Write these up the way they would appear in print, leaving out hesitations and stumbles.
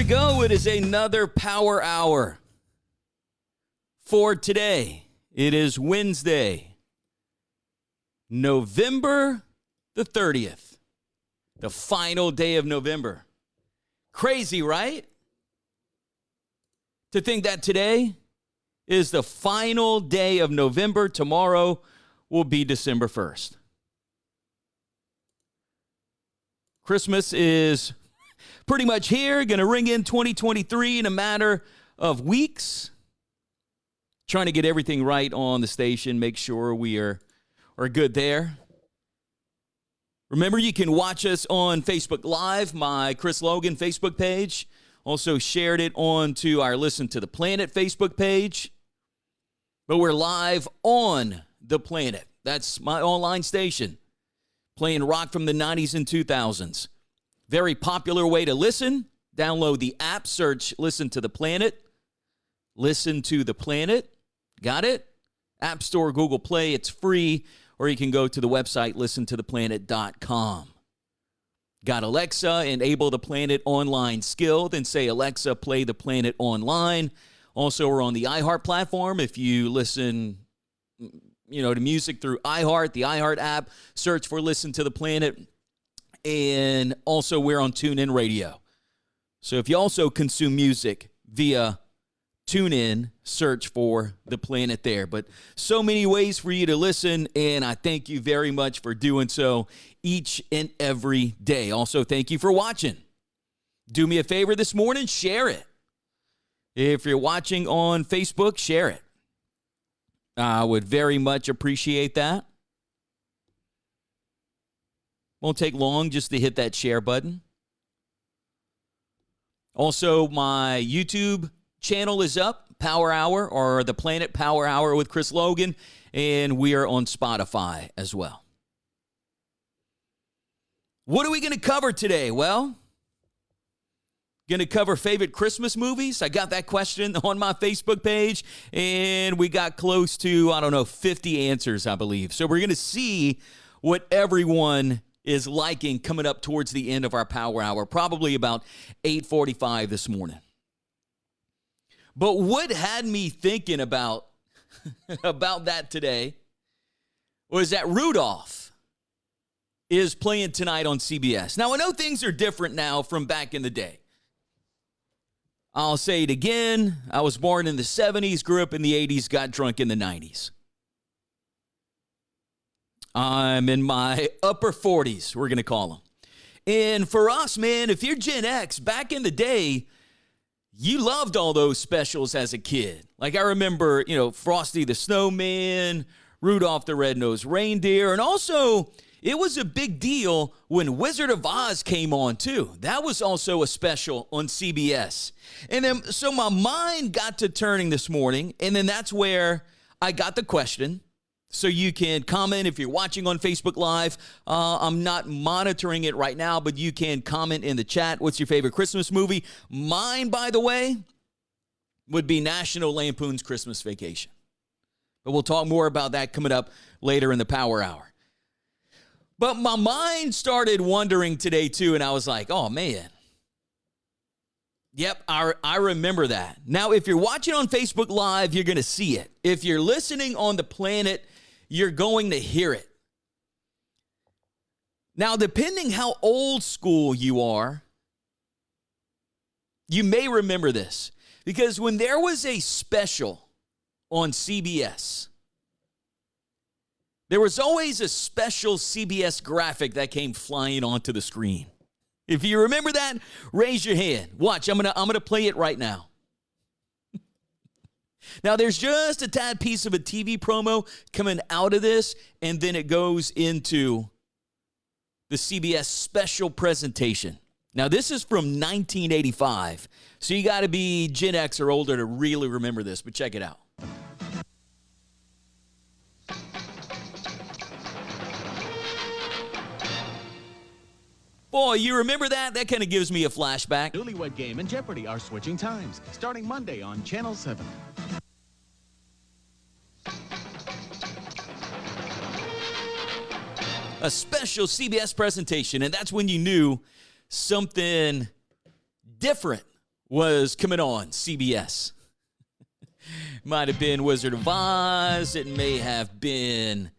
go. It is another Power Hour for today. It is Wednesday, November the 30th, the final day of November. Crazy, right? To think that today is the final day of November. Tomorrow will be December 1st. Christmas is pretty much here. Going to ring in 2023 in a matter of weeks. Trying to get everything right on the station. Make sure we are good there. Remember, you can watch us on Facebook Live, my Chris Logan Facebook page. Also shared it onto our Listen to the Planet Facebook page. But we're live on the planet. That's my online station. Playing rock from the 90s and 2000s. Very popular way to listen. Download the app, search Listen to the Planet. Listen to the Planet. Got it? App Store, Google Play. It's free. Or you can go to the website, listentotheplanet.com. Got Alexa, enable the Planet online skill. Then say, Alexa, play the Planet online. Also, we're on the iHeart platform. If you listen, to music through iHeart, the iHeart app, search for Listen to the Planet. And also, we're on TuneIn Radio. So if you also consume music via TuneIn, search for the Planet there. But so many ways for you to listen, and I thank you very much for doing so each and every day. Also, thank you for watching. Do me a favor this morning, share it. If you're watching on Facebook, share it. I would very much appreciate that. Won't take long just to hit that share button. Also, my YouTube channel is up, Power Hour, or The Planet Power Hour with Chris Logan, and we are on Spotify as well. What are we going to cover today? Well, going to cover favorite Christmas movies. I got that question on my Facebook page, and we got close to, 50 answers, I believe. So we're going to see what everyone is liking coming up towards the end of our Power Hour, probably about 8:45 this morning. But what had me thinking about that today was that Rudolph is playing tonight on CBS. Now, I know things are different now from back in the day. I'll say it again. I was born in the 70s, grew up in the 80s, got drunk in the 90s. I'm in my upper 40s, we're going to call them. And for us, man, if you're Gen X, back in the day, you loved all those specials as a kid. Like I remember, Frosty the Snowman, Rudolph the Red-Nosed Reindeer, and also it was a big deal when Wizard of Oz came on too. That was also a special on CBS. And then, so my mind got to turning this morning, and then that's where I got the question. So you can comment if you're watching on Facebook Live. I'm not monitoring it right now, but you can comment in the chat. What's your favorite Christmas movie? Mine, by the way, would be National Lampoon's Christmas Vacation. But we'll talk more about that coming up later in the Power Hour. But my mind started wondering today, too, and I was like, oh, man. Yep, I remember that. Now, if you're watching on Facebook Live, you're going to see it. If you're listening on the Planet, you're going to hear it. Now, depending how old school you are, you may remember this. Because when there was a special on CBS, there was always a special CBS graphic that came flying onto the screen. If you remember that, raise your hand. Watch, I'm gonna play it right now. Now, there's just a tad piece of a TV promo coming out of this, and then it goes into the CBS special presentation. Now, this is from 1985, so you got to be Gen X or older to really remember this, but check it out. Boy, you remember that? That kind of gives me a flashback. Newlywed Game and Jeopardy are switching times, starting Monday on Channel 7. A special CBS presentation, and that's when you knew something different was coming on CBS. Might have been Wizard of Oz. It may have been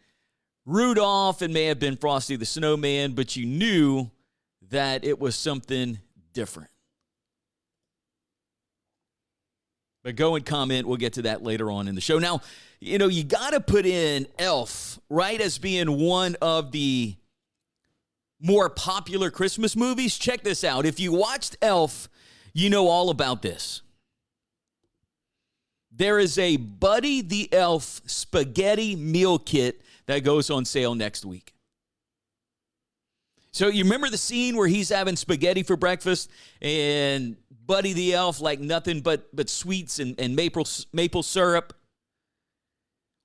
Rudolph. It may have been Frosty the Snowman, but you knew that it was something different. But go and comment. We'll get to that later on in the show. Now, you got to put in Elf, right, as being one of the more popular Christmas movies. Check this out. If you watched Elf, you know all about this. There is a Buddy the Elf spaghetti meal kit that goes on sale next week. So you remember the scene where he's having spaghetti for breakfast and Buddy the Elf like nothing but sweets and maple syrup?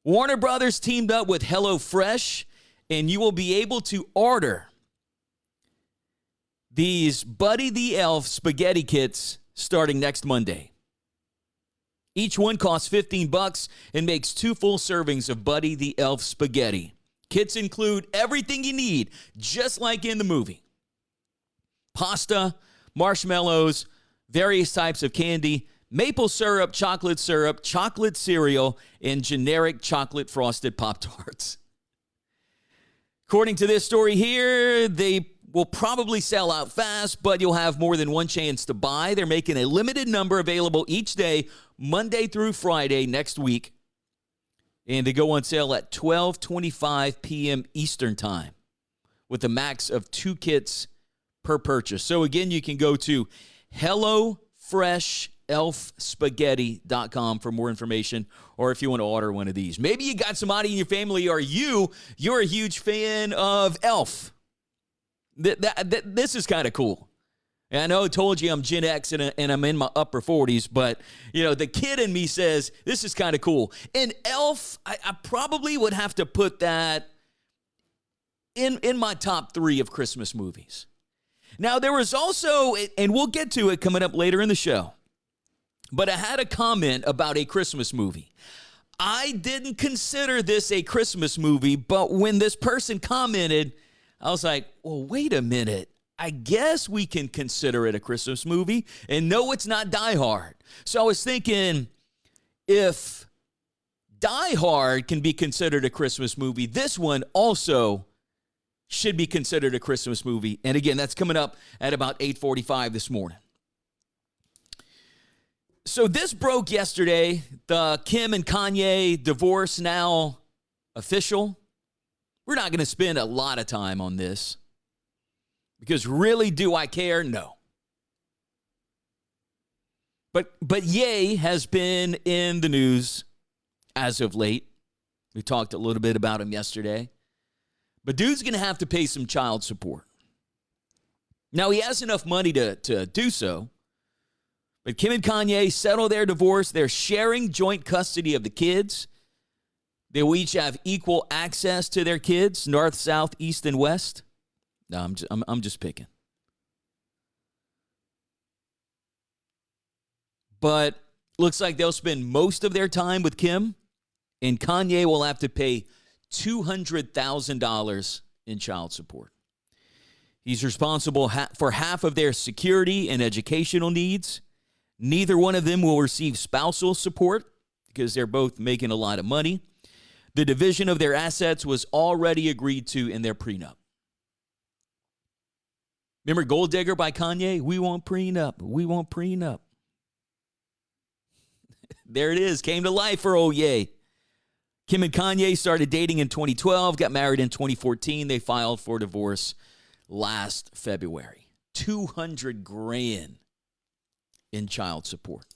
Warner Brothers teamed up with HelloFresh, and you will be able to order these Buddy the Elf spaghetti kits starting next Monday. Each one costs $15 and makes 2 full servings of Buddy the Elf spaghetti. Kits include everything you need, just like in the movie. Pasta, marshmallows, various types of candy, maple syrup, chocolate cereal, and generic chocolate frosted Pop-Tarts. According to this story here, they will probably sell out fast, but you'll have more than one chance to buy. They're making a limited number available each day, Monday through Friday next week. And they go on sale at 12:25 p.m. Eastern Time with a max of 2 kits per purchase. So again, you can go to HelloFreshElfSpaghetti.com for more information, or if you want to order one of these. Maybe you got somebody in your family, or you're a huge fan of Elf. This is kind of cool. And I know I told you I'm Gen X and I'm in my upper 40s, but, the kid in me says this is kind of cool. And Elf, I probably would have to put that in my top 3 of Christmas movies. Now, there was also, and we'll get to it coming up later in the show, but I had a comment about a Christmas movie. I didn't consider this a Christmas movie, but when this person commented, I was like, well, wait a minute. I guess we can consider it a Christmas movie. And no, it's not Die Hard. So I was thinking, if Die Hard can be considered a Christmas movie, this one also should be considered a Christmas movie. And again, that's coming up at about 8:45 this morning. So this broke yesterday. The Kim and Kanye divorce now official. We're not going to spend a lot of time on this because really, do I care? No. But Ye has been in the news as of late. We talked a little bit about him yesterday. But dude's going to have to pay some child support. Now, he has enough money to do so. But Kim and Kanye settle their divorce. They're sharing joint custody of the kids. They will each have equal access to their kids, north, south, east, and west. No, I'm just picking. But looks like they'll spend most of their time with Kim, and Kanye will have to pay $200,000 in child support. He's responsible for half of their security and educational needs. Neither one of them will receive spousal support because they're both making a lot of money. The division of their assets was already agreed to in their prenup. Remember Gold Digger by Kanye? We won't prenup. We won't prenup. There it is. Came to life for old Ye. Kim and Kanye started dating in 2012, got married in 2014. They filed for divorce last February. $200,000 in child support.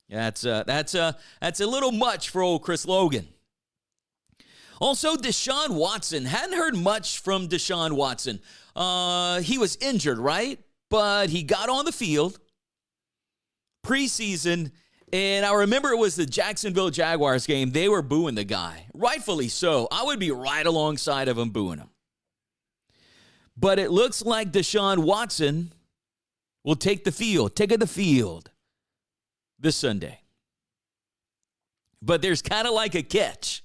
That's a little much for old Chris Logan. Also, Deshaun Watson. Hadn't heard much from Deshaun Watson. He was injured, right? But he got on the field preseason, and I remember it was the Jacksonville Jaguars game. They were booing the guy. Rightfully so. I would be right alongside of him booing him. But it looks like Deshaun Watson will take the field this Sunday. But there's kind of like a catch.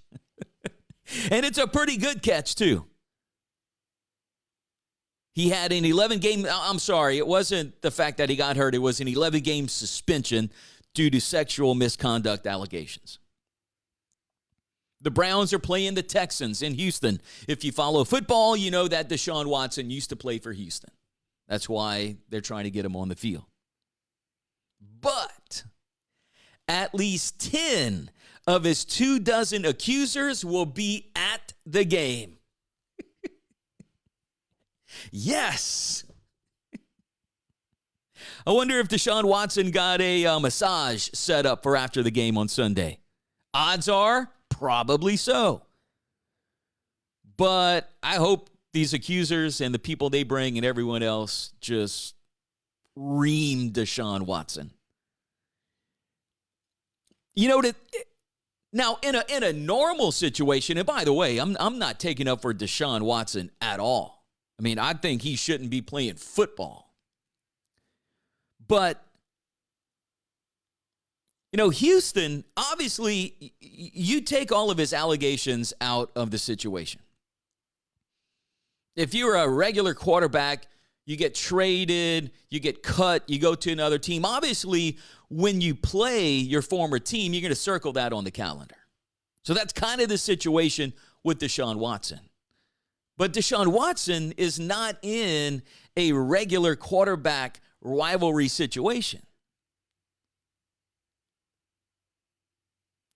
And it's a pretty good catch, too. He had an 11-game, I'm sorry, it wasn't the fact that he got hurt. It was an 11-game suspension due to sexual misconduct allegations. The Browns are playing the Texans in Houston. If you follow football, you know that Deshaun Watson used to play for Houston. That's why they're trying to get him on the field. But at least 10 of his 24 accusers will be at the game. Yes. I wonder if Deshaun Watson got a massage set up for after the game on Sunday. Odds are probably so. But I hope these accusers and the people they bring and everyone else just ream Deshaun Watson. You know, now in a normal situation, and by the way, I'm not taking up for Deshaun Watson at all. I mean, I think he shouldn't be playing football. But, you know, Houston, obviously, you take all of his allegations out of the situation. If you're a regular quarterback, you get traded, you get cut, you go to another team. Obviously, when you play your former team, you're going to circle that on the calendar. So that's kind of the situation with Deshaun Watson. But Deshaun Watson is not in a regular quarterback rivalry situation.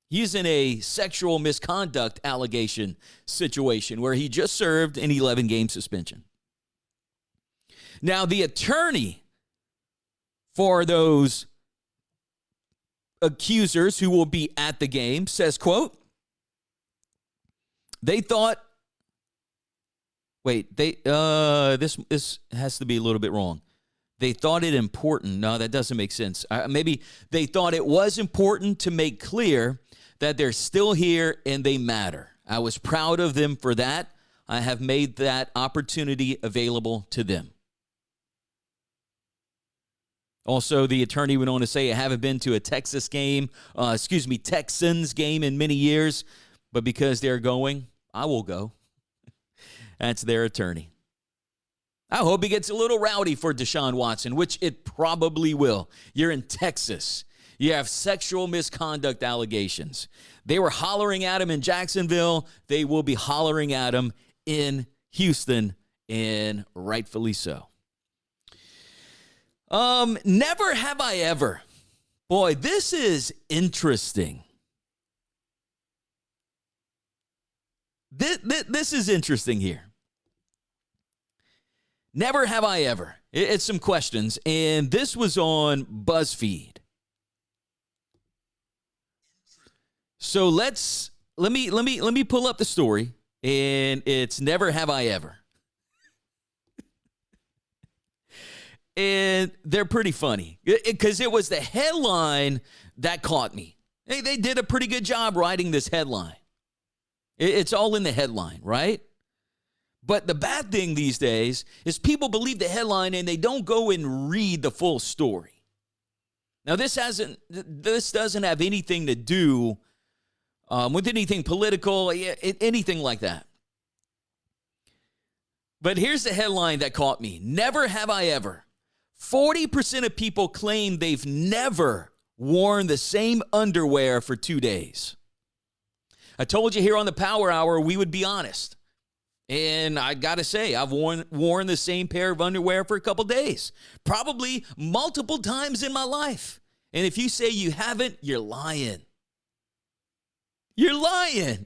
He's in a sexual misconduct allegation situation where he just served an 11-game suspension. Now, the attorney for those accusers who will be at the game says, quote, this has to be a little bit wrong. They thought it important. No, that doesn't make sense. Maybe they thought it was important to make clear that they're still here and they matter. I was proud of them for that. I have made that opportunity available to them. Also, the attorney went on to say, I haven't been to a Texans game in many years, but because they're going, I will go. That's their attorney. I hope he gets a little rowdy for Deshaun Watson, which it probably will. You're in Texas. You have sexual misconduct allegations. They were hollering at him in Jacksonville. They will be hollering at him in Houston, and rightfully so. Never have I ever. Boy, this is interesting. This is interesting here. Never have I ever. It's some questions, and this was on BuzzFeed. So let me pull up the story, and it's never have I ever. And they're pretty funny because it was the headline that caught me. They did a pretty good job writing this headline. It's all in the headline, right? But the bad thing these days is people believe the headline and they don't go and read the full story. Now, this doesn't have anything to do with anything political, anything like that. But here's the headline that caught me. Never have I ever. 40% of people claim they've never worn the same underwear for 2 days. I told you here on the Power Hour we would be honest. And I got to say, I've worn the same pair of underwear for a couple days. Probably multiple times in my life. And if you say you haven't, you're lying. You're lying.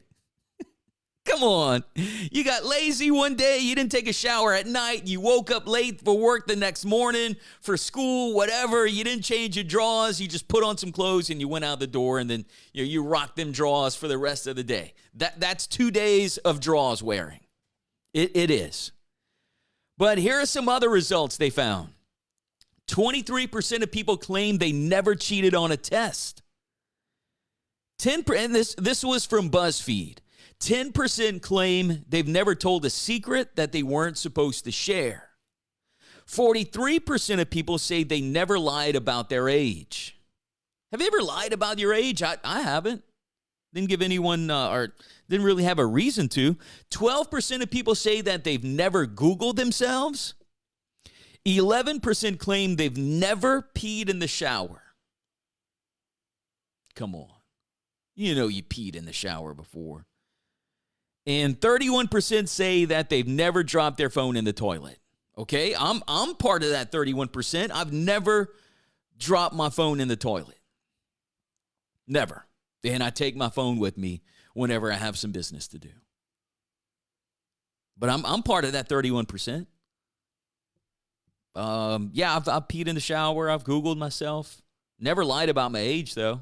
Come on. You got lazy one day. You didn't take a shower at night. You woke up late for work the next morning, for school, whatever. You didn't change your drawers. You just put on some clothes and you went out the door, and then you rocked them drawers for the rest of the day. That's 2 days of drawers wearing. It is. But here are some other results they found. 23% of people claim they never cheated on a test. 10%, and this was from BuzzFeed. 10% claim they've never told a secret that they weren't supposed to share. 43% of people say they never lied about their age. Have you ever lied about your age? I haven't. Didn't give anyone or didn't really have a reason to. 12% of people say that they've never Googled themselves. 11% claim they've never peed in the shower. Come on. You know you peed in the shower before. And 31% say that they've never dropped their phone in the toilet. Okay, I'm part of that 31%. I've never dropped my phone in the toilet. Never. And I take my phone with me whenever I have some business to do. But I'm part of that 31%. Yeah, I've peed in the shower. I've Googled myself. Never lied about my age, though.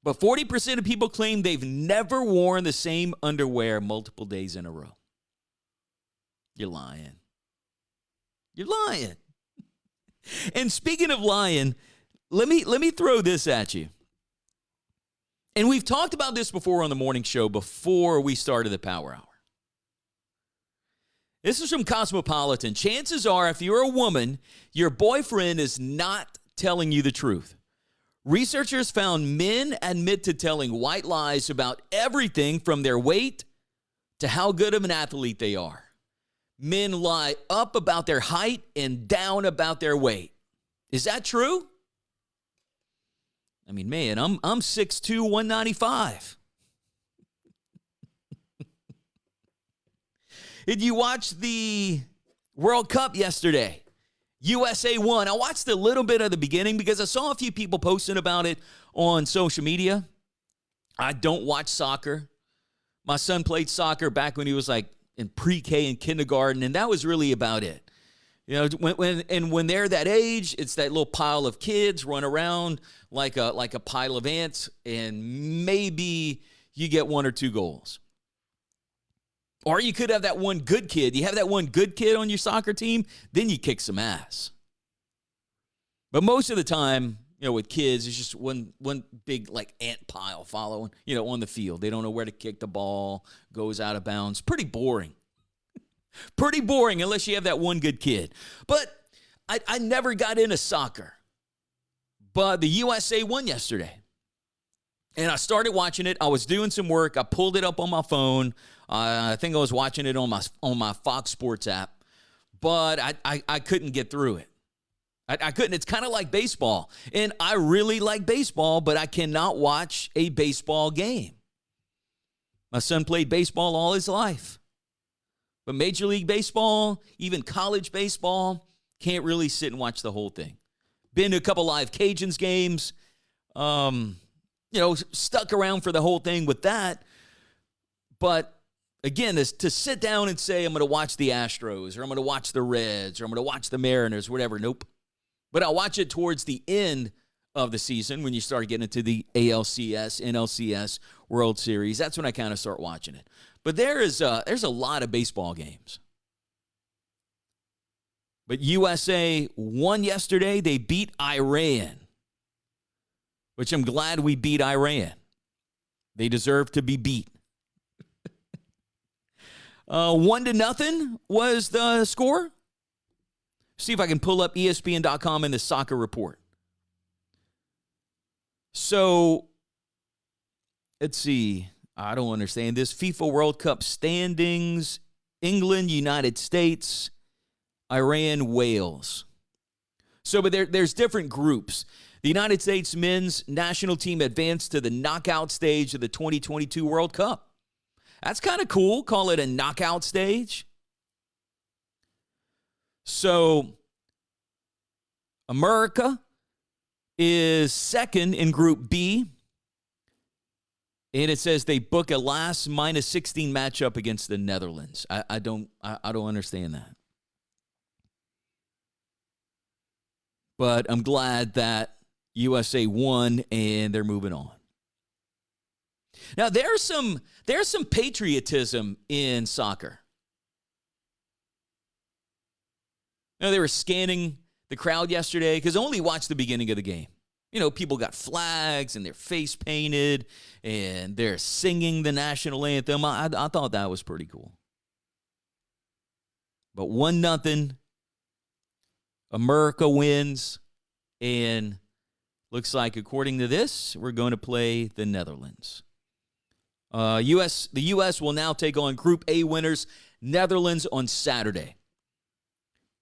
But 40% of people claim they've never worn the same underwear multiple days in a row. You're lying. You're lying. And speaking of lying, let me throw this at you. And we've talked about this before on the morning show before we started the Power Hour. This is from Cosmopolitan. Chances are, if you're a woman, your boyfriend is not telling you the truth. Researchers found men admit to telling white lies about everything from their weight to how good of an athlete they are. Men lie up about their height and down about their weight. Is that true? I mean, man, I'm 6'2", 195. Did you watch the World Cup yesterday? USA won. I watched a little bit of the beginning because I saw a few people posting about it on social media. I don't watch soccer. My son played soccer back when he was like in pre-K and kindergarten, and that was really about it. You know, when they're that age, it's that little pile of kids run around like a pile of ants, and maybe you get one or two goals. Or you could have that one good kid. You have that one good kid on your soccer team, then you kick some ass. But most of the time, you know, with kids, it's just one big like ant pile following, you know, on the field. They don't know where to kick the ball, goes out of bounds. Pretty boring. Pretty boring unless you have that one good kid. But I never got into soccer. But the USA won yesterday. And I started watching it. I was doing some work. I pulled it up on my phone. I think I was watching it on my Fox Sports app. But I couldn't get through it. I couldn't. It's kind of like baseball. And I really like baseball, but I cannot watch a baseball game. My son played baseball all his life. But Major League Baseball, even college baseball, can't really sit and watch the whole thing. Been to a couple live Cajuns games. You know, stuck around for the whole thing with that. But again, to sit down and say, I'm going to watch the Astros, or I'm going to watch the Reds, or I'm going to watch the Mariners, whatever, nope. But I'll watch it towards the end of the season when you start getting into the ALCS, NLCS, World Series. That's when I kind of start watching it. But there's a lot of baseball games. But USA won yesterday. They beat Iran, which I'm glad we beat Iran. They deserve to be beat. 1-0 was the score. See if I can pull up ESPN.com in the soccer report. So, let's see. I don't understand this. FIFA World Cup standings. England, United States, Iran, Wales. So, but there's different groups. The United States men's national team advanced to the knockout stage of the 2022 World Cup. That's kind of cool. Call it a knockout stage. So, America is second in Group B. And it says they book a last -16 matchup against the Netherlands. I don't understand that. But I'm glad that USA won and they're moving on. Now there's some patriotism in soccer. You know, they were scanning the crowd yesterday because I only watched the beginning of the game. You know, people got flags and their face painted and they're singing the national anthem. I thought that was pretty cool. But 1-0, America wins, and looks like, according to this, we're going to play the Netherlands. The U.S. will now take on Group A winners Netherlands on Saturday,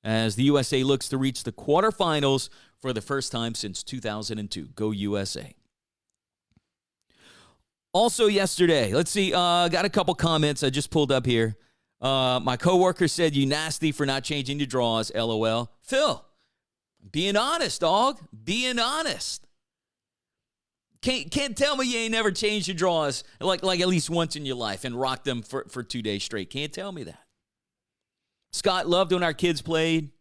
as the USA looks to reach the quarterfinals for the first time since 2002. Go USA. Also yesterday, let's see, got a couple comments I just pulled up here. My coworker said, "You nasty for not changing your draws, LOL." Phil, being honest, dog. Being honest. Can't tell me you ain't never changed your draws like at least once in your life and rocked them for 2 days straight. Can't tell me that. Scott loved when our kids played.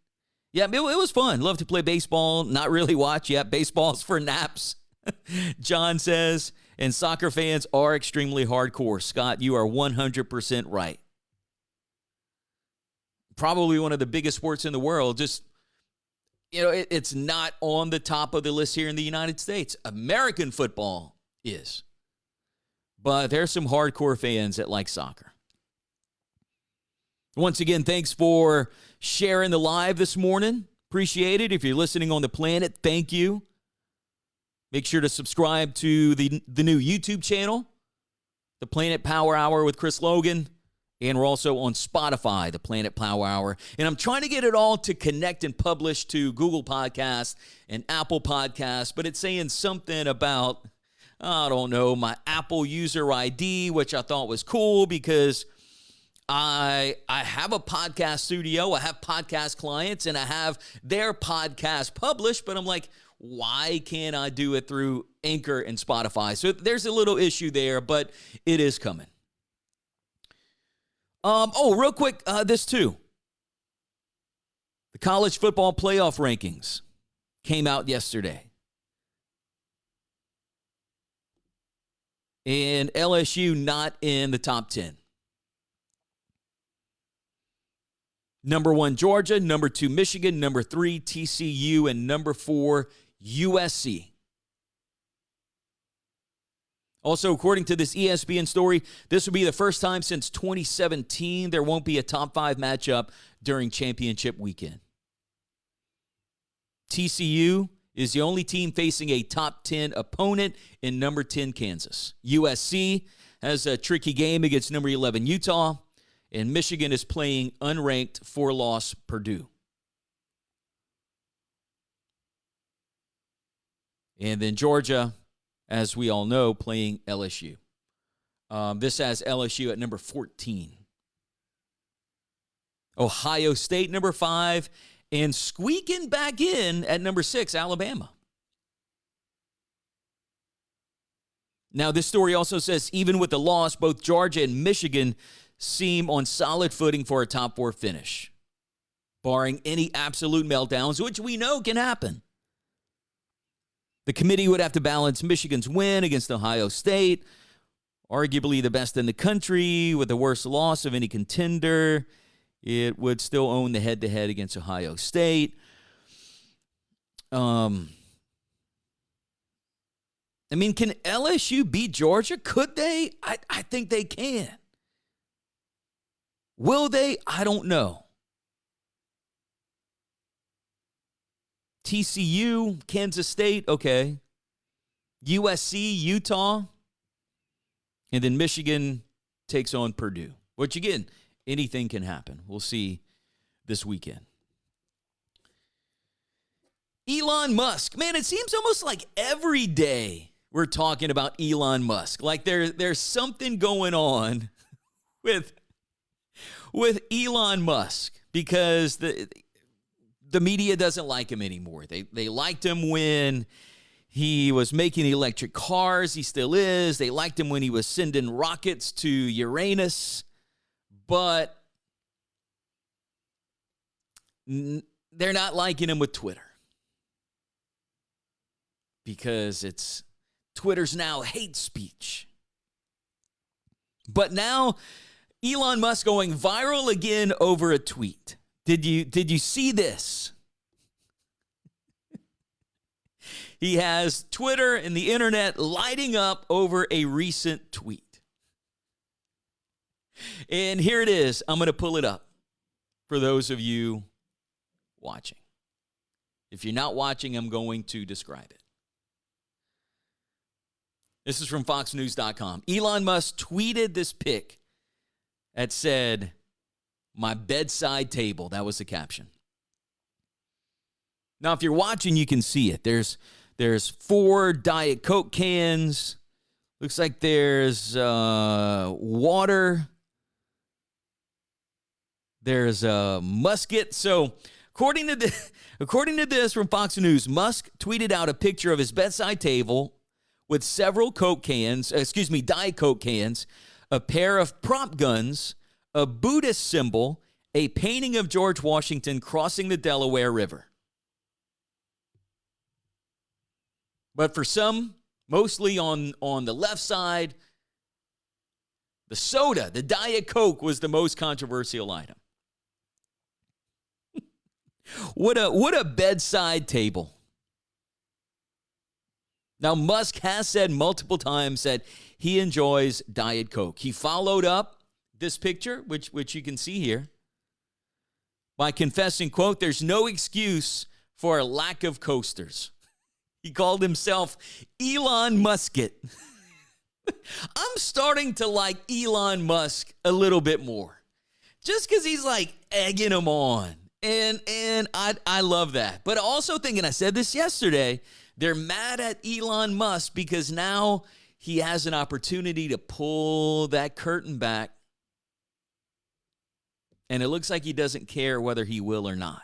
Yeah, it was fun. Loved to play baseball. Not really watch. Yeah, baseball's for naps. John says, and soccer fans are extremely hardcore. Scott, you are 100% right. Probably one of the biggest sports in the world. Just, it's not on the top of the list here in the United States. American football is. But there's some hardcore fans that like soccer. Once again, thanks for sharing the live this morning. Appreciate it. If you're listening on the planet, thank you. Make sure to subscribe to the new YouTube channel, The Planet Power Hour with Chris Logan. And we're also on Spotify, The Planet Power Hour. And I'm trying to get it all to connect and publish to Google Podcasts and Apple Podcasts, but it's saying something about, I don't know, my Apple user ID, which I thought was cool because I have a podcast studio, I have podcast clients, and I have their podcast published, but I'm like, why can't I do it through Anchor and Spotify? So there's a little issue there, but it is coming. Real quick, this too. The college football playoff rankings came out yesterday. And LSU not in the top 10. Number 1, Georgia. Number 2, Michigan. Number 3, TCU. And number 4, USC. Also, according to this ESPN story, this will be the first time since 2017 there won't be a top 5 matchup during championship weekend. TCU is the only team facing a top 10 opponent in number 10 Kansas. USC has a tricky game against number 11 Utah, and Michigan is playing unranked 4-loss Purdue. And then Georgia, as we all know, playing LSU. This has LSU at number 14. Ohio State, number 5. And squeaking back in at number 6, Alabama. Now, this story also says, even with the loss, both Georgia and Michigan seem on solid footing for a top 4 finish, barring any absolute meltdowns, which we know can happen. The committee would have to balance Michigan's win against Ohio State, arguably the best in the country, with the worst loss of any contender. It would still own the head-to-head against Ohio State. I mean, can LSU beat Georgia? Could they? I think they can. Will they? I don't know. TCU, Kansas State, okay. USC, Utah. And then Michigan takes on Purdue, which, again, anything can happen. We'll see this weekend. Elon Musk. Man, it seems almost like every day we're talking about Elon Musk. Like there's something going on with Elon Musk because the media doesn't like him anymore. They liked him when he was making electric cars. He still is. They liked him when he was sending rockets to Uranus. But they're not liking him with Twitter because Twitter's now hate speech. But now Elon Musk going viral again over a tweet. Did you see this? He has Twitter and the internet lighting up over a recent tweet. And here it is. I'm going to pull it up for those of you watching. If you're not watching, I'm going to describe it. This is from FoxNews.com. Elon Musk tweeted this pic that said, My bedside table. That was the caption. Now, if you're watching, you can see it. There's 4 Diet Coke cans. Looks like there's water. There's a musket. So, according to this from Fox News, Musk tweeted out a picture of his bedside table with several Diet Coke cans, a pair of prop guns, a Buddhist symbol, a painting of George Washington crossing the Delaware River. But for some, mostly on the left side, the soda, the Diet Coke, was the most controversial item. What a bedside table. Now, Musk has said multiple times that he enjoys Diet Coke. He followed up this picture, which you can see here, by confessing, quote, "There's no excuse for a lack of coasters." He called himself Elon Musket. I'm starting to like Elon Musk a little bit more, just because he's like egging him on. And I love that. But also thinking, I said this yesterday, they're mad at Elon Musk because now he has an opportunity to pull that curtain back. And it looks like he doesn't care whether he will or not.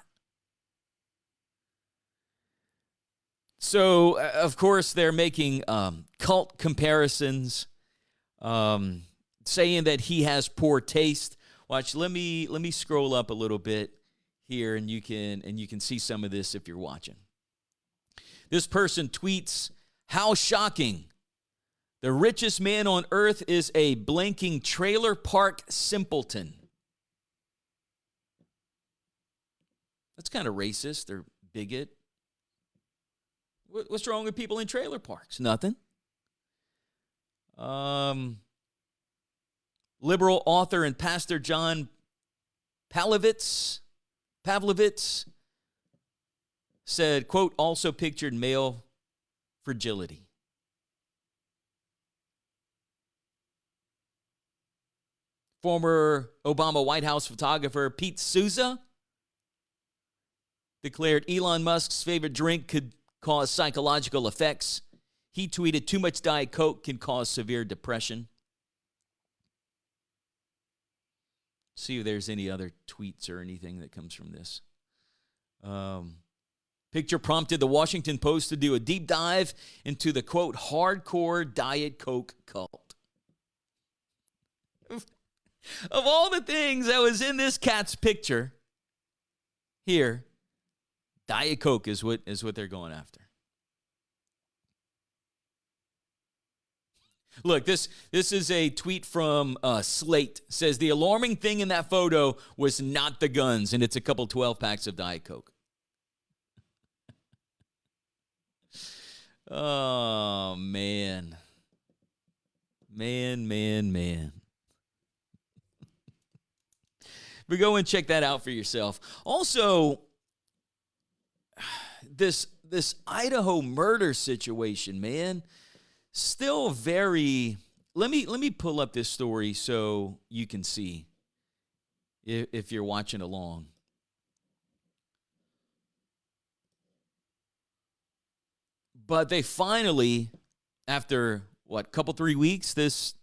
So, of course, they're making cult comparisons, saying that he has poor taste. Watch, let me scroll up a little bit here, and you can see some of this if you're watching. This person tweets, "How shocking. The richest man on earth is a blinking trailer park simpleton." That's kind of racist or bigot. What's wrong with people in trailer parks? Nothing. Liberal author and pastor John Pavlovitz said, quote, "also pictured male fragility." Former Obama White House photographer Pete Souza declared Elon Musk's favorite drink could cause psychological effects. He tweeted, "Too much Diet Coke can cause severe depression." See if there's any other tweets or anything that comes from this. Picture prompted the Washington Post to do a deep dive into the, quote, "hardcore Diet Coke cult." Of all the things that was in this cat's picture here, Diet Coke is what they're going after. Look, this is a tweet from Slate. It says, "The alarming thing in that photo was not the guns," and it's a couple 12-packs of Diet Coke. Oh, man. Man. But go and check that out for yourself. Also, this Idaho murder situation, man, still very. Let me pull up this story so you can see if you're watching along. But they finally, after couple 3 weeks, this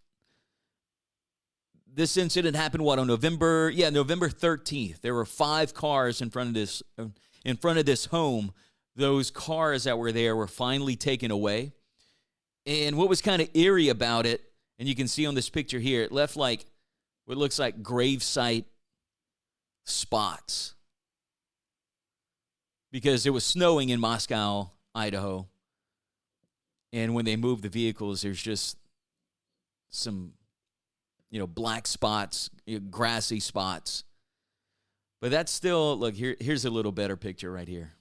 incident happened on November 13th. There were 5 cars in front of this home. Those cars that were there were finally taken away. And what was kind of eerie about it, and you can see on this picture here, it left like what looks like gravesite spots because it was snowing in Moscow, Idaho. And when they moved the vehicles, there's just some, black spots, grassy spots. But that's still, look, here's a little better picture right here.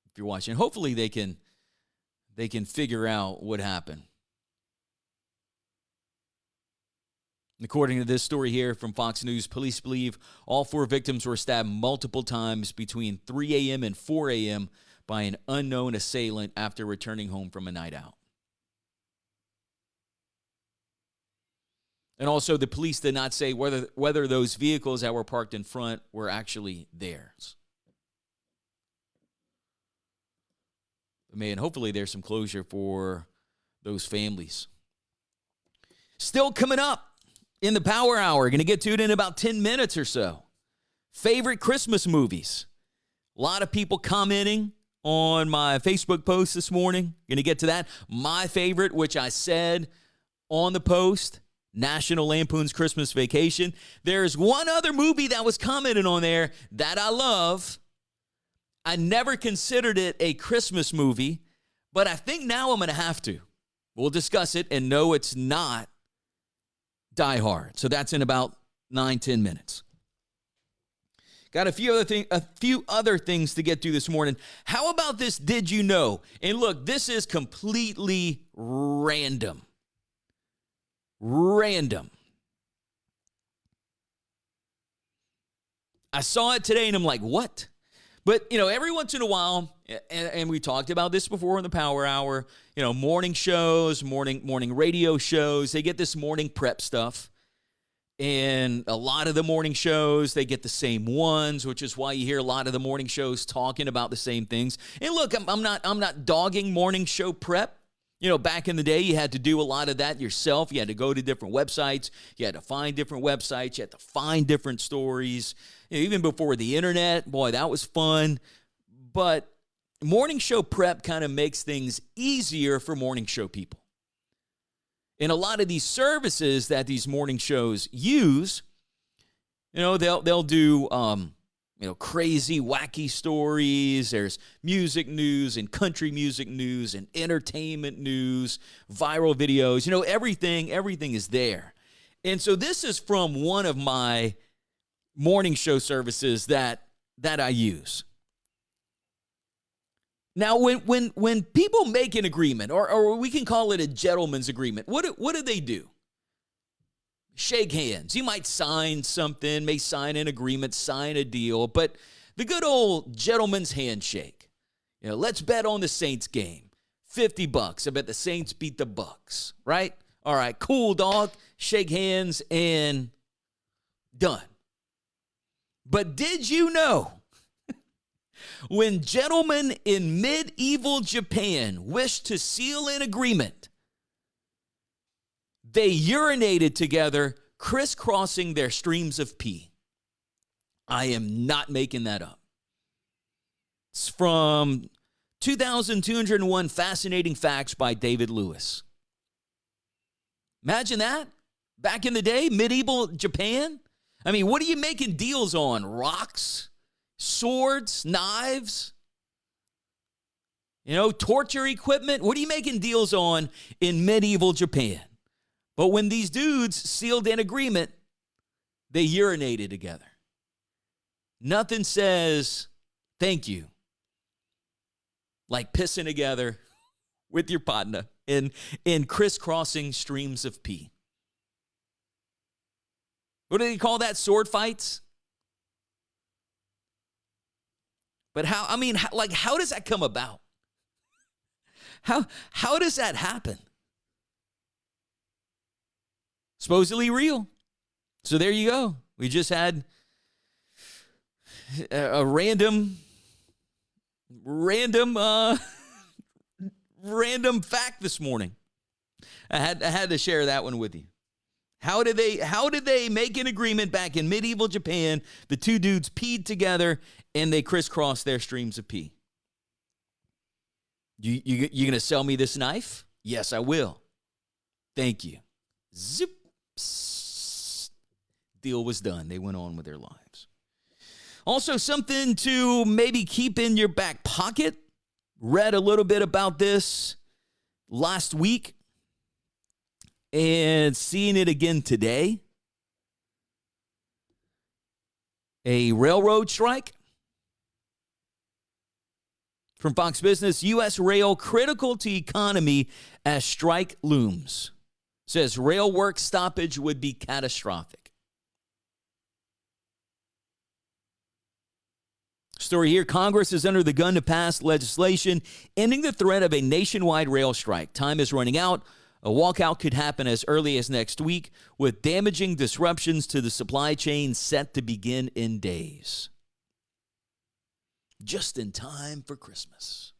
If you're watching, hopefully they can figure out what happened. According to this story here from Fox News, police believe all 4 victims were stabbed multiple times between 3 a.m. and 4 a.m. by an unknown assailant after returning home from a night out. And also, the police did not say whether those vehicles that were parked in front were actually theirs. Man, hopefully there's some closure for those families. Still coming up in the Power Hour. Going to get to it in about 10 minutes or so. Favorite Christmas movies. A lot of people commenting on my Facebook post this morning. Going to get to that. My favorite, which I said on the post, National Lampoon's Christmas Vacation. There's one other movie that was commented on there that I love. I never considered it a Christmas movie, but I think now I'm going to have to. We'll discuss it, and no, it's not Die Hard. So that's in about 9-10 minutes. Got a few other things to get to this morning. How about this Did You Know? And look, this is completely random. Random. I saw it today and I'm like, what? But, every once in a while, and we talked about this before in the Power Hour, morning shows, morning radio shows, they get this morning prep stuff. And a lot of the morning shows, they get the same ones, which is why you hear a lot of the morning shows talking about the same things. And look, I'm not dogging morning show prep. Back in the day, you had to do a lot of that yourself. You had to go to different websites. You had to find different websites. You had to find different stories. Even before the internet, boy, that was fun. But morning show prep kind of makes things easier for morning show people. And a lot of these services that these morning shows use, they'll do crazy, wacky stories. There's music news and country music news and entertainment news, viral videos. Everything is there. And so this is from one of my morning show services that I use. Now, when people make an agreement, or we can call it a gentleman's agreement, what do they do? Shake hands. You might sign something, may sign an agreement, sign a deal, but the good old gentleman's handshake. Let's bet on the Saints game. $50. I bet the Saints beat the Bucks, right? All right, cool, dog. Shake hands and done. But did you know, when gentlemen in medieval Japan wished to seal an agreement, they urinated together, crisscrossing their streams of pee? I am not making that up. It's from 2,201 Fascinating Facts by David Lewis. Imagine that. Back in the day, medieval Japan. I mean, what are you making deals on? Rocks? Swords? Knives? Torture equipment? What are you making deals on in medieval Japan? But when these dudes sealed an agreement, they urinated together. Nothing says thank you like pissing together with your partner in crisscrossing streams of pee. What do they call that? Sword fights? But how does that come about? How does that happen? Supposedly real. So there you go. We just had a random fact this morning. I had to share that one with you. How did they make an agreement back in medieval Japan? The two dudes peed together and they crisscrossed their streams of pee. You going to sell me this knife? Yes, I will. Thank you. Zip. Deal was done. They went on with their lives. Also, something to maybe keep in your back pocket. Read a little bit about this last week and seeing it again today. A railroad strike. From Fox Business, U.S. rail critical to economy as strike looms. Says rail work stoppage would be catastrophic. Story here, Congress is under the gun to pass legislation ending the threat of a nationwide rail strike. Time is running out A walkout could happen as early as next week, with damaging disruptions to the supply chain set to begin in days. Just in time for Christmas.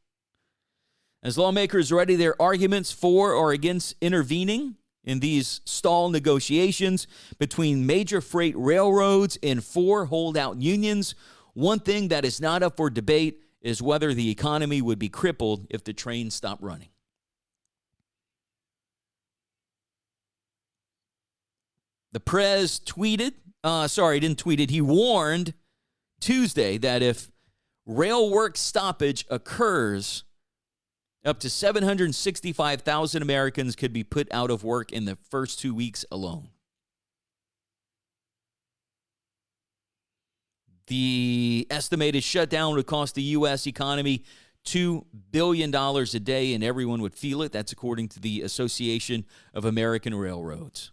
As lawmakers ready their arguments for or against intervening in these stall negotiations between major freight railroads and 4 holdout unions, one thing that is not up for debate is whether the economy would be crippled if the train stopped running. The Prez he warned Tuesday that if rail work stoppage occurs, up to 765,000 Americans could be put out of work in the first 2 weeks alone. The estimated shutdown would cost the U.S. economy $2 billion a day, and everyone would feel it. That's according to the Association of American Railroads.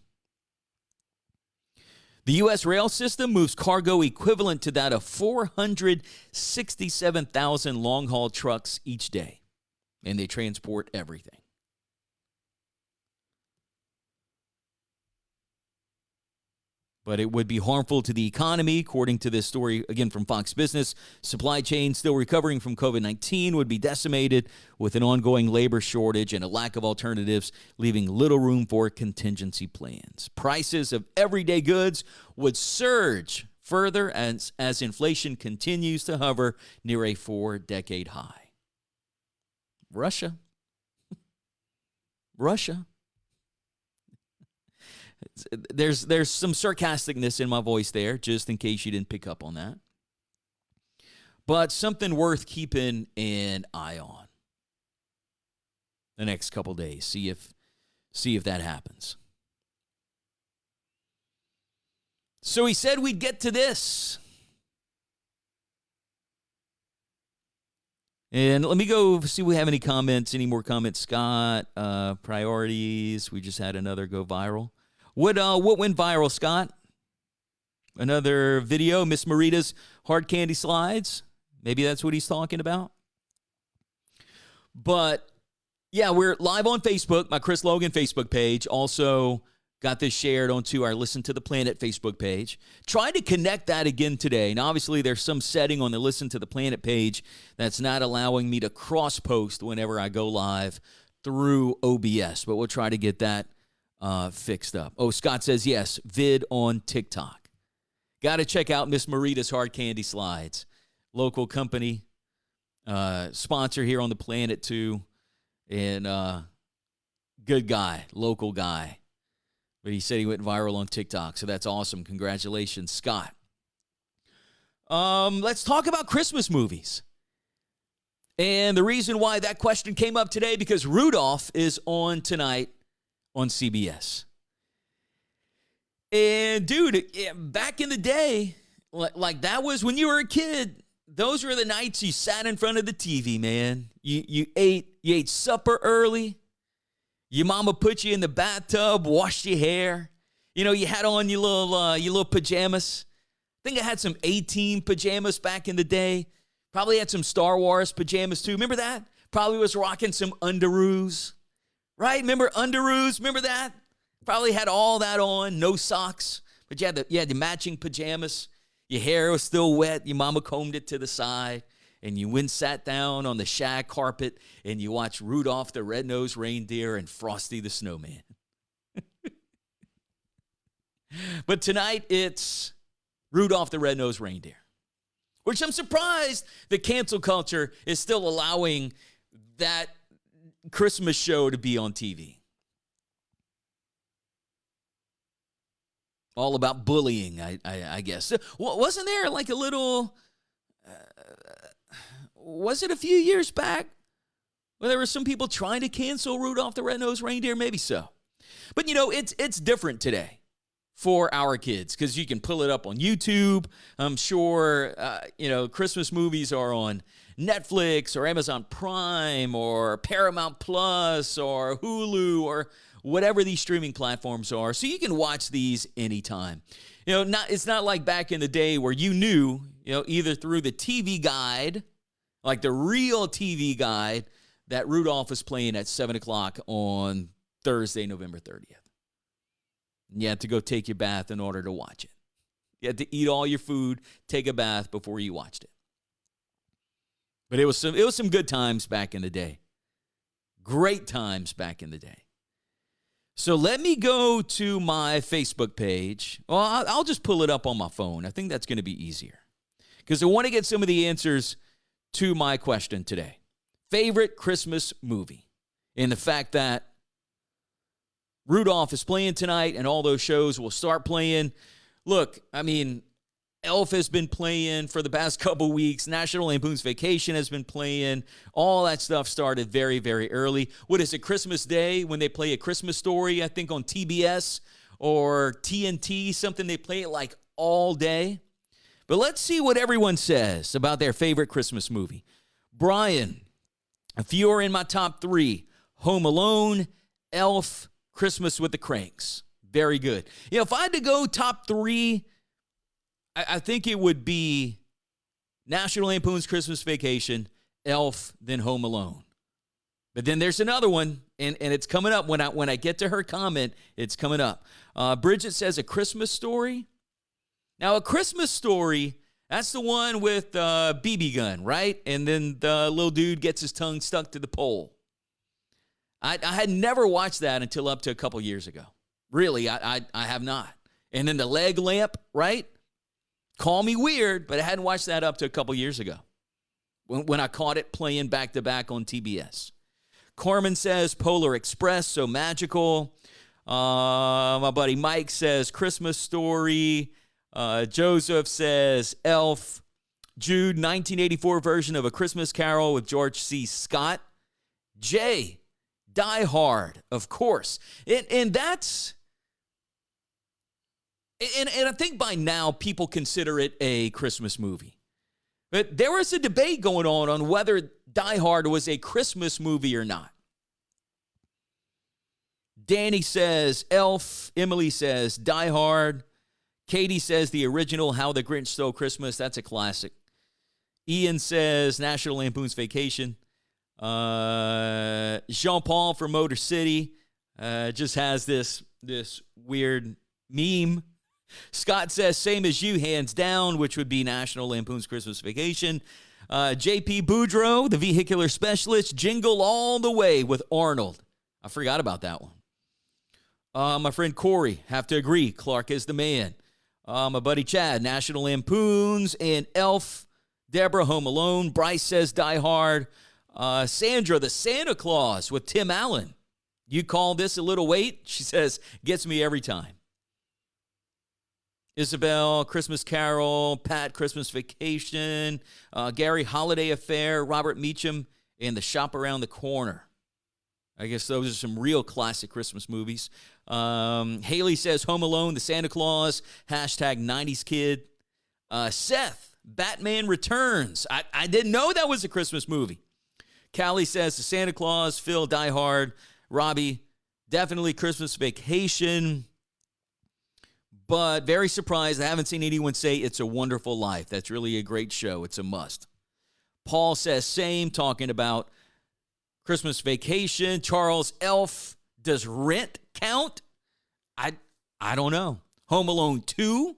The U.S. rail system moves cargo equivalent to that of 467,000 long-haul trucks each day, and they transport everything. But it would be harmful to the economy, according to this story, again from Fox Business. Supply chain still recovering from COVID-19 would be decimated with an ongoing labor shortage and a lack of alternatives, leaving little room for contingency plans. Prices of everyday goods would surge further as inflation continues to hover near a 4-decade high. Russia. There's some sarcasticness in my voice there, just in case you didn't pick up on that. But something worth keeping an eye on the next couple days. See if that happens. So he said we'd get to this. And let me go see if we have any more comments. Scott, priorities. We just had another go viral. What went viral, Scott? Another video, Miss Marita's hard candy slides. Maybe that's what he's talking about. But, yeah, we're live on Facebook, my Chris Logan Facebook page. Also got this shared onto our Listen to the Planet Facebook page. Tried to connect that again today. And obviously there's some setting on the Listen to the Planet page that's not allowing me to cross-post whenever I go live through OBS. But we'll try to get that fixed up. Oh, Scott says, yes, vid on TikTok. Got to check out Miss Marita's Hard Candy Slides. Local company, sponsor here on the planet too. And good guy, local guy. But he said he went viral on TikTok, so that's awesome. Congratulations, Scott. Let's talk about Christmas movies. And the reason why that question came up today, because Rudolph is on tonight on CBS. And dude, back in the day, like that was when you were a kid, those were the nights you sat in front of the TV, man. You ate supper early. Your mama put you in the bathtub, washed your hair. You know, you had on your little pajamas. I think I had some A-Team pajamas back in the day. Probably had some Star Wars pajamas too. Remember that? Probably was rocking some underoos. Right? Remember underoos? Remember that? Probably had all that on, no socks. But you had the matching pajamas. Your hair was still wet. Your mama combed it to the side. And you went and sat down on the shag carpet and you watched Rudolph the Red-Nosed Reindeer and Frosty the Snowman. But tonight it's Rudolph the Red-Nosed Reindeer, which I'm surprised the cancel culture is still allowing that Christmas show to be on TV. All about bullying, I guess. Wasn't there like a little, was it a few years back where there were some people trying to cancel Rudolph the Red-Nosed Reindeer? Maybe so. But, you know, it's different today for our kids because you can pull it up on YouTube. I'm sure, Christmas movies are on Netflix or Amazon Prime or Paramount Plus or Hulu or whatever these streaming platforms are. So you can watch these anytime. You know, it's not like back in the day where you knew, either through the TV guide, like the real TV guide, that Rudolph was playing at 7 o'clock on Thursday, November 30th. You had to go take your bath in order to watch it. You had to eat all your food, take a bath before you watched it. But it was some good times back in the day. Great times back in the day. So let me go to my Facebook page. Well, I'll just pull it up on my phone. I think that's going to be easier. Because I want to get some of the answers to my question today. Favorite Christmas movie. And the fact that Rudolph is playing tonight and all those shows will start playing. Look, I mean, Elf has been playing for the past couple weeks. National Lampoon's Vacation has been playing. All that stuff started very, very early. What is it, Christmas Day, when they play A Christmas Story, I think on TBS or TNT, something they play it like all day. But let's see what everyone says about their favorite Christmas movie. Brian, a few are in my top 3. Home Alone, Elf, Christmas with the Cranks. Very good. You know, if I had to go top 3, I think it would be National Lampoon's Christmas Vacation, Elf, then Home Alone. But then there's another one, and it's coming up. When I get to her comment, it's coming up. Bridget says A Christmas Story. Now, A Christmas Story, that's the one with BB gun, right? And then the little dude gets his tongue stuck to the pole. I had never watched that until up to a couple years ago. Really, I have not. And then the leg lamp, right? Call me weird, but I hadn't watched that up to a couple years ago when I caught it playing back-to-back on TBS. Carmen says Polar Express, so magical. My buddy Mike says Christmas Story. Joseph says Elf. Jude, 1984 version of A Christmas Carol with George C. Scott. Jay, Die Hard, of course. And that's... And I think by now people consider it a Christmas movie. But there was a debate going on whether Die Hard was a Christmas movie or not. Danny says Elf. Emily says Die Hard. Katie says the original How the Grinch Stole Christmas. That's a classic. Ian says National Lampoon's Vacation. Jean-Paul from Motor City just has this weird meme. Scott says, same as you, hands down, which would be National Lampoon's Christmas Vacation. J.P. Boudreaux, the vehicular specialist, Jingle All the Way with Arnold. I forgot about that one. My friend Corey, have to agree, Clark is the man. My buddy Chad, National Lampoon's and Elf. Deborah, Home Alone. Bryce says Die Hard. Sandra, the Santa Claus with Tim Allen. You call this a little wait? She says, gets me every time. Isabel, Christmas Carol. Pat, Christmas Vacation. Gary, Holiday Affair. Robert Meacham, and The Shop Around the Corner. I guess those are some real classic Christmas movies. Haley says Home Alone, The Santa Claus. Hashtag 90s Kid. Seth, Batman Returns. I didn't know that was a Christmas movie. Callie says The Santa Claus. Phil, Die Hard. Robbie, definitely Christmas Vacation. But very surprised. I haven't seen anyone say It's a Wonderful Life. That's really a great show. It's a must. Paul says same, talking about Christmas Vacation. Charles, Elf. Does Rent count? I don't know. Home Alone 2.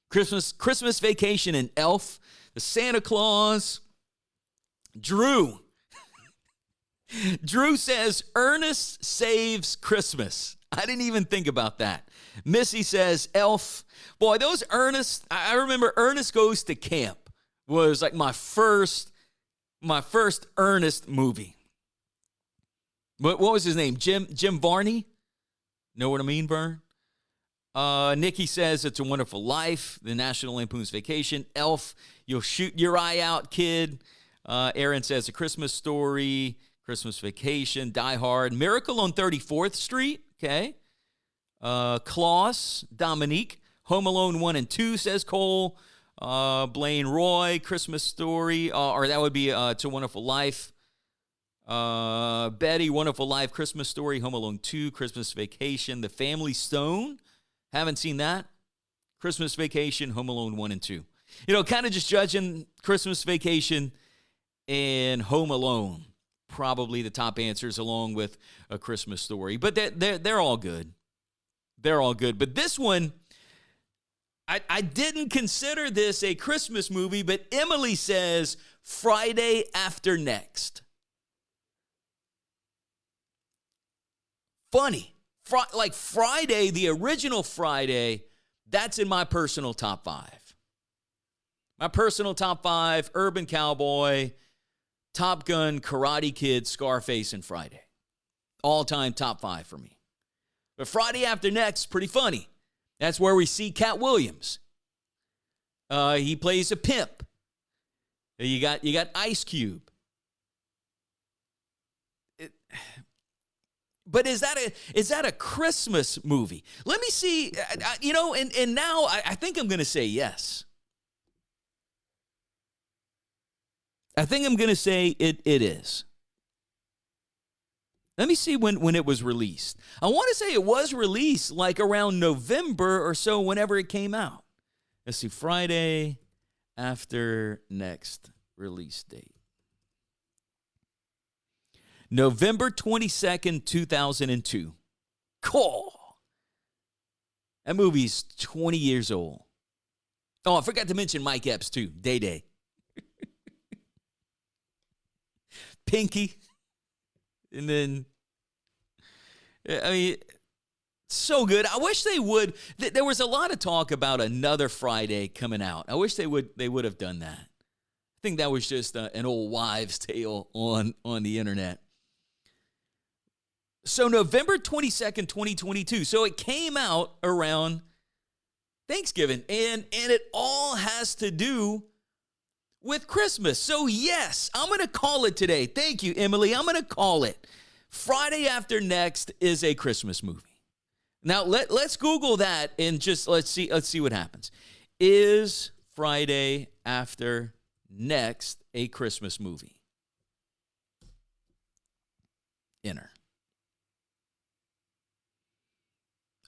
Christmas Vacation and Elf. The Santa Claus. Drew. Drew says Ernest Saves Christmas. I didn't even think about that. Missy says Elf. Boy, those Ernest, I remember Ernest Goes to Camp was like my first Ernest movie. What was his name? Jim Varney? Know what I mean, Vern? Nikki says It's a Wonderful Life. The National Lampoon's Vacation. Elf. You'll shoot your eye out, kid. Aaron says A Christmas Story. Christmas Vacation. Die Hard. Miracle on 34th Street. Okay. Klaus. Dominique. Home Alone 1 and 2, says Cole. Blaine Roy. Christmas Story. Or that would be It's a Wonderful Life. Betty, Wonderful Life, Christmas Story, Home Alone 2, Christmas Vacation, The Family Stone. Haven't seen that. Christmas Vacation, Home Alone 1 and 2. You know, kind of just judging Christmas Vacation and Home Alone. probably the top answers along with A Christmas Story. But they're all good. They're all good. But this one, I didn't consider this a Christmas movie, but Emily says Friday After Next. Funny. Like Friday, the original Friday, that's in my personal top 5. My personal top 5, Urban Cowboy, Top Gun, Karate Kid, Scarface, and Friday. All-time top 5 for me. But Friday After Next, pretty funny. That's where we see Cat Williams. He plays a pimp. You got Ice Cube. But is that a Christmas movie? Let me see. And now I think I'm going to say yes. I think I'm going to say it is. Let me see when it was released. I want to say it was released like around November or so, whenever it came out. Let's see, Friday After Next release date. November 22nd, 2002. Cool. That movie's 20 years old. Oh, I forgot to mention Mike Epps, too. Day Day. Pinky. And then, I mean, so good. I wish they would. There was a lot of talk about another Friday coming out. I wish they would have done that. I think that was just an old wives' tale on the internet. So November 22nd, 2022. So it came out around Thanksgiving. And it all has to do with Christmas. So yes, I'm going to call it today. Thank you, Emily. I'm going to call it. Friday After Next is a Christmas movie. Now let's Google that and just let's see what happens. Is Friday After Next a Christmas movie? Enter.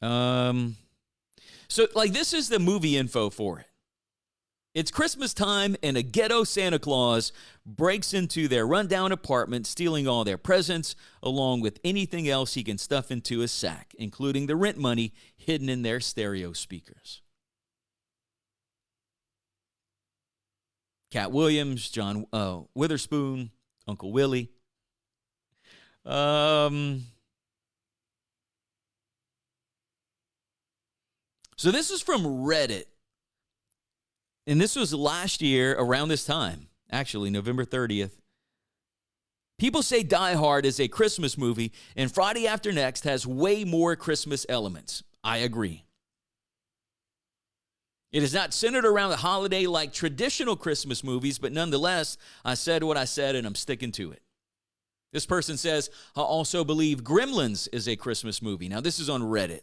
So like this is the movie info for it. It's Christmas time and a ghetto Santa Claus breaks into their rundown apartment, stealing all their presents, along with anything else he can stuff into his sack, including the rent money hidden in their stereo speakers. Cat Williams, John Witherspoon, Uncle Willie. So this is from Reddit. And this was last year around this time, actually, November 30th. People say Die Hard is a Christmas movie, and Friday After Next has way more Christmas elements. I agree. It is not centered around the holiday like traditional Christmas movies, but nonetheless, I said what I said, and I'm sticking to it. This person says, I also believe Gremlins is a Christmas movie. Now, this is on Reddit.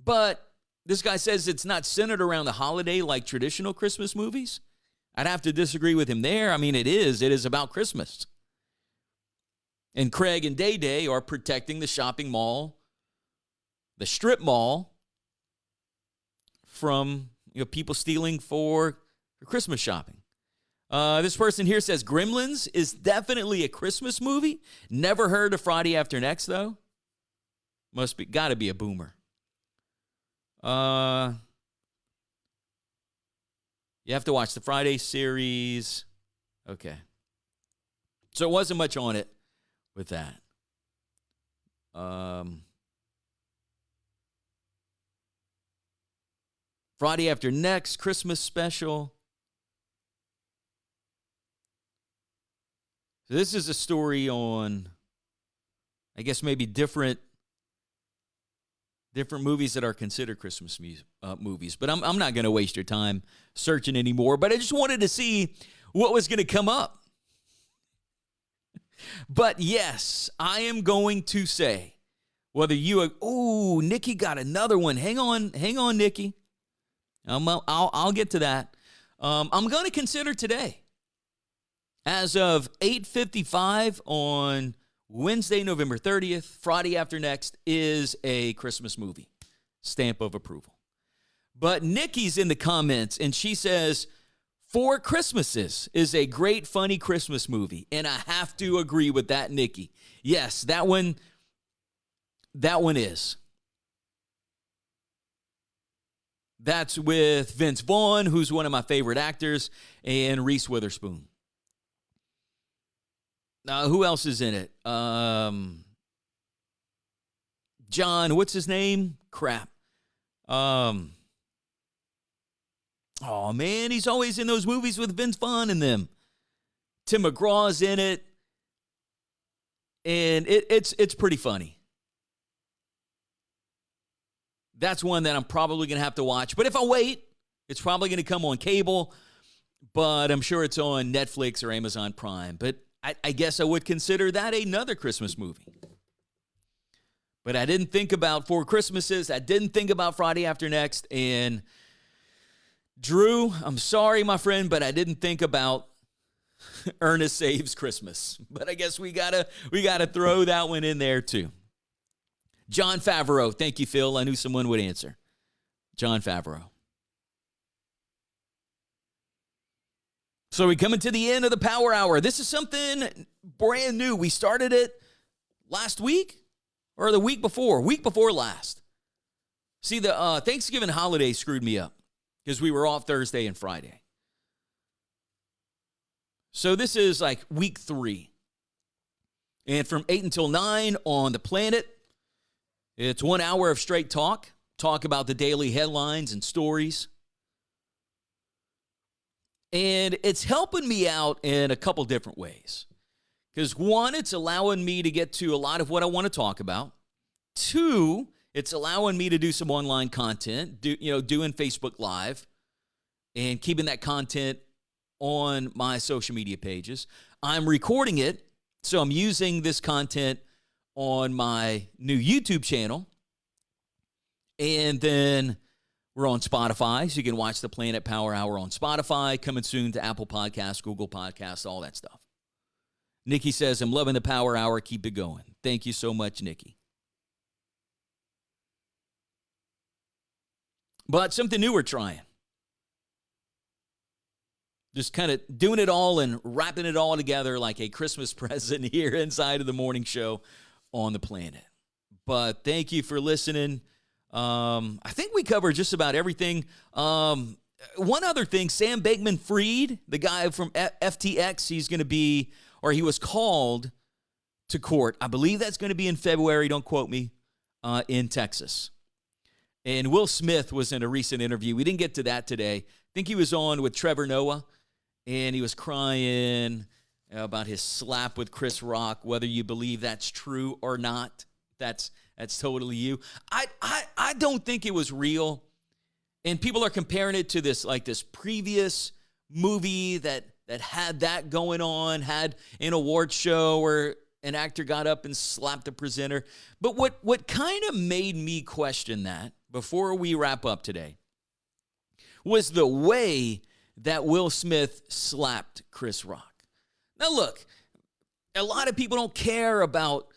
But this guy says it's not centered around the holiday like traditional Christmas movies. I'd have to disagree with him there. I mean, it is. It is about Christmas. And Craig and Day Day are protecting the shopping mall, the strip mall, from people stealing for Christmas shopping. This person here says Gremlins is definitely a Christmas movie. Never heard of Friday After Next, though. Got to be a boomer. You have to watch the Friday series. Okay. So it wasn't much on it with that. Friday After Next, Christmas special. So this is a story on, I guess, maybe different movies that are considered Christmas movies. But I'm not going to waste your time searching anymore. But I just wanted to see what was going to come up. But yes, I am going to say, whether you, Nikki got another one. Hang on, Nikki. I'll get to that. I'm going to consider today, as of 8:55 on Wednesday, November 30th, Friday After Next is a Christmas movie. Stamp of approval. But Nikki's in the comments, and she says, Four Christmases is a great, funny Christmas movie, and I have to agree with that, Nikki. Yes, that one is. That's with Vince Vaughn, who's one of my favorite actors, and Reese Witherspoon. Who else is in it? John, what's his name? Crap. Oh, man, he's always in those movies with Vince Vaughn in them. Tim McGraw's in it, and it's pretty funny. That's one that I'm probably going to have to watch. But if I wait, it's probably going to come on cable, but I'm sure it's on Netflix or Amazon Prime. But I guess I would consider that another Christmas movie. But I didn't think about Four Christmases. I didn't think about Friday After Next. And Drew, I'm sorry, my friend, but I didn't think about Ernest Saves Christmas. But I guess we gotta throw that one in there too. John Favreau. Thank you, Phil. I knew someone would answer. John Favreau. So we're coming to the end of the Power Hour. This is something brand new. We started it last week or the week before last. See, the Thanksgiving holiday screwed me up because we were off Thursday and Friday. So this is like week 3. And from 8 until 9 on the planet, it's 1 hour of straight talk about the daily headlines and stories. And it's helping me out in a couple different ways. Because 1, it's allowing me to get to a lot of what I want to talk about. 2, it's allowing me to do some online content, doing Facebook Live and keeping that content on my social media pages. I'm recording it, so I'm using this content on my new YouTube channel. And then we're on Spotify, so you can watch the Planet Power Hour on Spotify, coming soon to Apple Podcasts, Google Podcasts, all that stuff. Nikki says, I'm loving the Power Hour. Keep it going. Thank you so much, Nikki. But something new we're trying. Just kind of doing it all and wrapping it all together like a Christmas present here inside of the morning show on the planet. But thank you for listening. I think we covered just about everything. One other thing, Sam Bankman-Fried, the guy from FTX, he was called to court. I believe that's going to be in February, don't quote me, in Texas. And Will Smith was in a recent interview. We didn't get to that today. I think he was on with Trevor Noah, and he was crying about his slap with Chris Rock, whether you believe that's true or not. That's totally you. I don't think it was real. And people are comparing it to this previous movie that had that going on, had an award show where an actor got up and slapped the presenter. But what kind of made me question that before we wrap up today was the way that Will Smith slapped Chris Rock. Now, look, a lot of people don't care about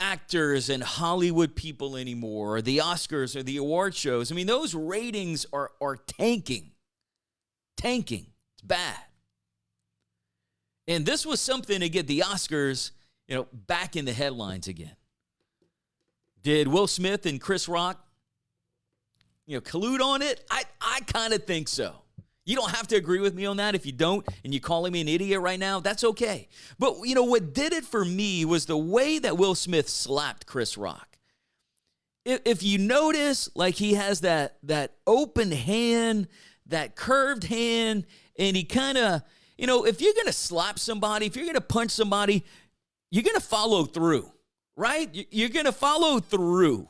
actors and Hollywood people anymore, or the Oscars or the award shows. I mean, those ratings are tanking. Tanking. It's bad. And this was something to get the Oscars, back in the headlines again. Did Will Smith and Chris Rock, collude on it? I kind of think so. You don't have to agree with me on that. If you don't and you're calling me an idiot right now, that's okay. But, what did it for me was the way that Will Smith slapped Chris Rock. If you notice, he has that open hand, that curved hand, and he kind of, if you're going to slap somebody, if you're going to punch somebody, you're going to follow through, right? You're going to follow through.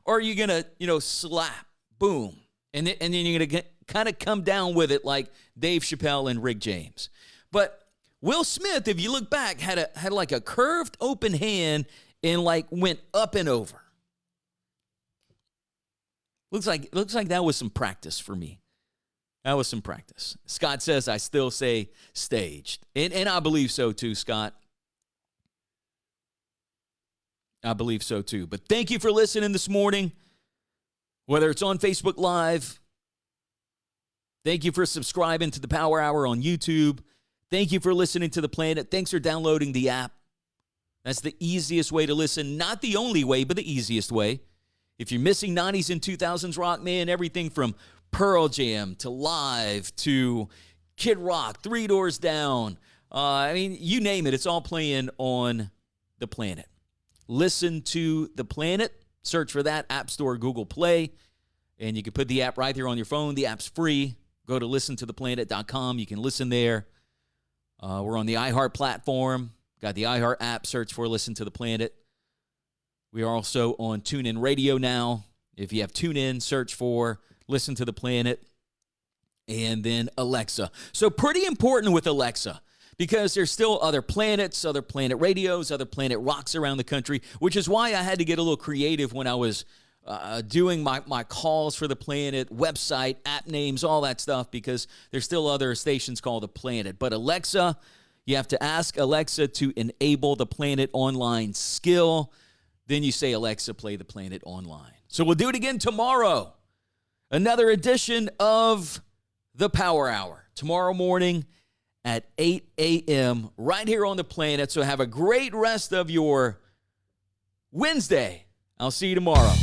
Or you're going to, slap, boom. And then you're going to kind of come down with it like Dave Chappelle and Rick James. But Will Smith, if you look back, had a curved open hand and went up and over. Looks like that was some practice for me. That was some practice. Scott says I still say staged. And I believe so too, Scott. I believe so too. But thank you for listening this morning. Whether it's on Facebook Live, Thank you for subscribing to the Power Hour on YouTube. Thank you for listening to The Planet. Thanks for downloading the app. That's the easiest way to listen. Not the only way, but the easiest way. If you're missing 90s and 2000s rock, man, everything from Pearl Jam to Live to Kid Rock, Three Doors Down. You name it. It's all playing on The Planet. Listen to The Planet. Search for that, App Store, Google Play. And you can put the app right there on your phone. The app's free. Go to listentotheplanet.com. You can listen there. We're on the iHeart platform. Got the iHeart app. Search for Listen to the Planet. We are also on TuneIn Radio now. If you have TuneIn, search for Listen to the Planet. And then Alexa. So pretty important with Alexa because there's still other planets, other planet radios, other planet rocks around the country, which is why I had to get a little creative when I was doing my calls for the Planet, website, app names, all that stuff, because there's still other stations called the Planet. But Alexa, you have to ask Alexa to enable the Planet Online skill. Then you say, Alexa, play the Planet Online. So we'll do it again tomorrow. Another edition of the Power Hour. Tomorrow morning at 8 a.m. right here on the Planet. So have a great rest of your Wednesday. I'll see you tomorrow.